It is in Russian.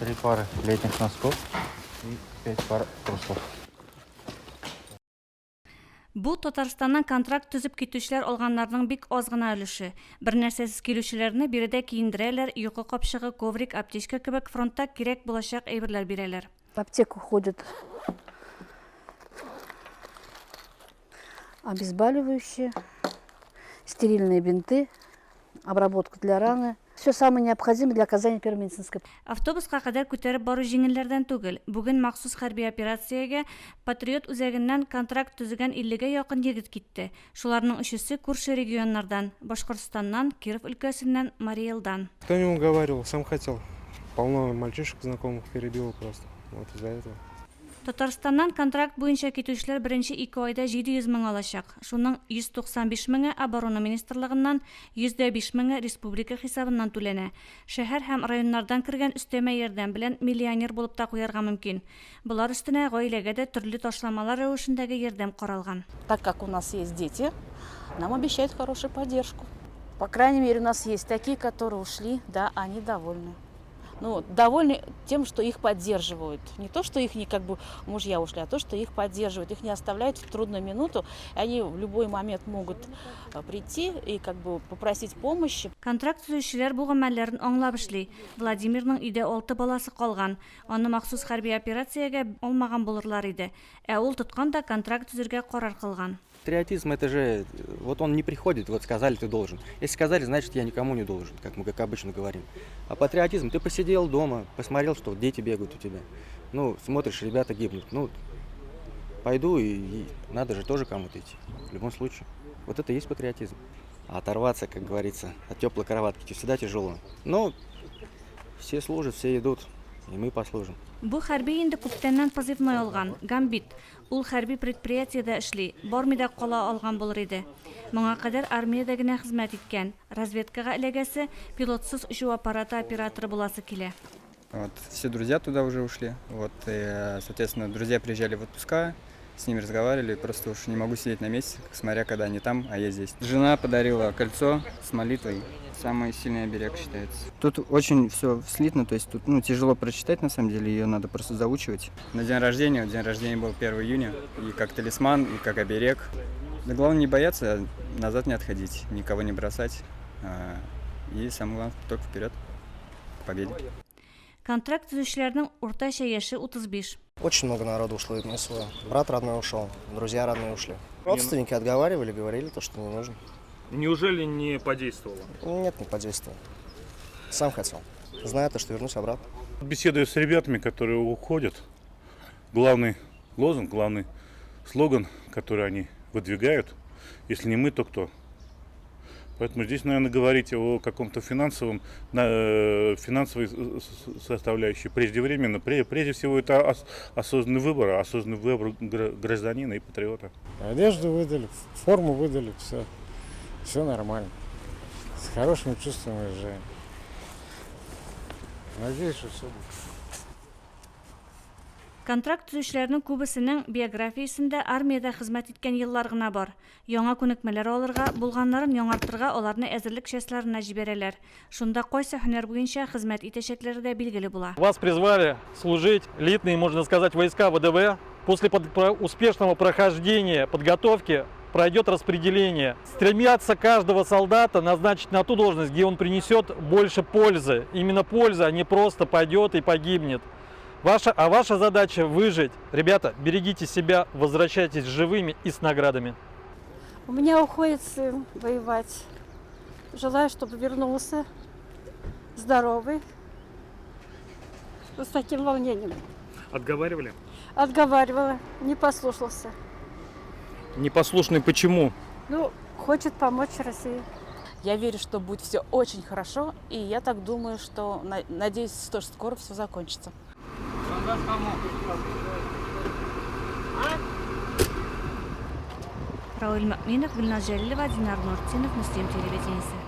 3 пары летних носков и 5 пар трусов. Бу Татарстаннан контракт түзүп кетүүчүлөр алганлардын бик аз гана үлүшү. Бир нерсесиз келүүчүлөрүнү бириде кийиндирелер, уйку капчыгы, коврик, аптечка кебек фронтта керек болашак эйбирлер берелер. В аптеку ходят обезболивающие, стерильные бинты, обработка для раны. Все самое необходимое для оказания первой медицинской помощи. Автобуска кадар күтәреп бару жеңелләрдән түгел. Бүген махсус хәрби операциягә Патриот үзәгеннән контракт төзегән 50гә якын егет китте. Шуларның өчесе күрше регионнардан, Башкортстаннан, Киров өлкәсеннән, Мари-Элдан. Кто не уговаривал, сам хотел. Полно мальчишек знакомых перебил просто. Вот из-за этого. Татарстаннан контракт буенча китүчеләр беренче 2 айда 700 мең алачак. Шуның 195 меңе оборона министрлыгыннан, 105 меңе республика хисабыннан түләнә. Шәһәр һәм районнардан кергән өстәмә ярдәм белән миллионер булып та куярга мөмкин. Булар өстенә гаиләгә дә төрле ташламалар рәвешендәге ярдәм каралган. Так как у нас есть дети, нам обещают хорошую поддержку. По крайней мере, у нас есть такие, которые ушли. Да, они довольны. Ну, довольны тем, что их поддерживают. Не то, что их как бы мужья ушли, а то, что их поддерживают. Их не оставляют в трудную минуту. Они в любой момент могут прийти и как бы попросить помощи. Контракт төзүчеләр бу гамәлләрен аңлап эшли. Владимирның өйдә 6 баласы калган. Аны махсус хәрби операциягә алмаган булырлар иде. Ә ул тоткан да контракт төзергә карар кылган. Патриотизм это же, вот он не приходит, вот сказали, ты должен. Если сказали, значит я никому не должен, как мы как обычно говорим. А патриотизм, ты посидел дома, посмотрел, что дети бегают у тебя. Ну, смотришь, ребята гибнут. Ну, пойду и надо же тоже кому-то идти, в любом случае. Вот это и есть патриотизм. А оторваться, как говорится, от теплой кроватки всегда тяжело. Но все служат, все идут, и мы послужим. Бу хәрби инде күптәннән позывной алган, Гамбит. Ул хәрби предприятиедә эшли, Бормида кала алган булыр иде. Моңа кадәр армиядә генә хезмәт иткән. Разведкага эләгәсе, пилотсыз учу аппараты операторы буласы килә. Вот, все друзья туда уже ушли. Вот, и, соответственно, друзья приезжали в отпуска, с ними разговаривали, просто уж не могу сидеть на месте, смотря когда они там, а я здесь. Жена подарила кольцо с молитвой. Самый сильный оберег считается. Тут очень все слитно, то есть тут тяжело прочитать, на самом деле, ее надо просто заучивать. На день рождения был 1 июня, и как талисман, и как оберег. Да главное не бояться, назад не отходить, никого не бросать. И самое главное, только вперед, к победе. Контракт төзүчеләрнең уртача яше 35. Очень много народу ушло из своего. Брат родной ушел, друзья родные ушли. Родственники отговаривали, говорили, что не нужно. Неужели не подействовало? Нет, не подействовало. Сам хотел. Зная то, что вернусь обратно. Беседуя с ребятами, которые уходят, главный лозунг, главный слоган, который они выдвигают, если не мы, то кто? Поэтому здесь, наверное, говорить о каком-то финансовой составляющей преждевременно. Прежде всего, это осознанный выбор гражданина и патриота. Одежду выдали, форму выдали, все нормально. С хорошим чувством уезжаем. Надеюсь, что все будет. Контракт төзүчеләрнең күбесенең биографиясендә армиядә хезмәт иткән еллар гына бар. Яңа күнекмәләр алырга, булганнарын яңартырга аларны әзерлек частьларына җибәрәләр. Шунда кайсы һөнәр буенча хезмәт итәчәкләре дә билгеле була. Вас призвали служить элитные, можно сказать, войска ВДВ. После успешного прохождения подготовки пройдет распределение. Стремятся каждого солдата назначить на ту должность, где он принесет больше пользы. Именно польза, а не просто пойдет и погибнет. Ваша задача выжить. Ребята, берегите себя, возвращайтесь живыми и с наградами. У меня уходит сын воевать. Желаю, чтобы вернулся здоровый, с таким волнением. Отговаривали? Отговаривала, не послушался. Непослушный почему? Хочет помочь России. Я верю, что будет все очень хорошо, и я так думаю, что, надеюсь, что скоро все закончится. Рауль Макминов, Гульназ Жәлилова, Динар Нуртдинов, Муслим телевидениесі.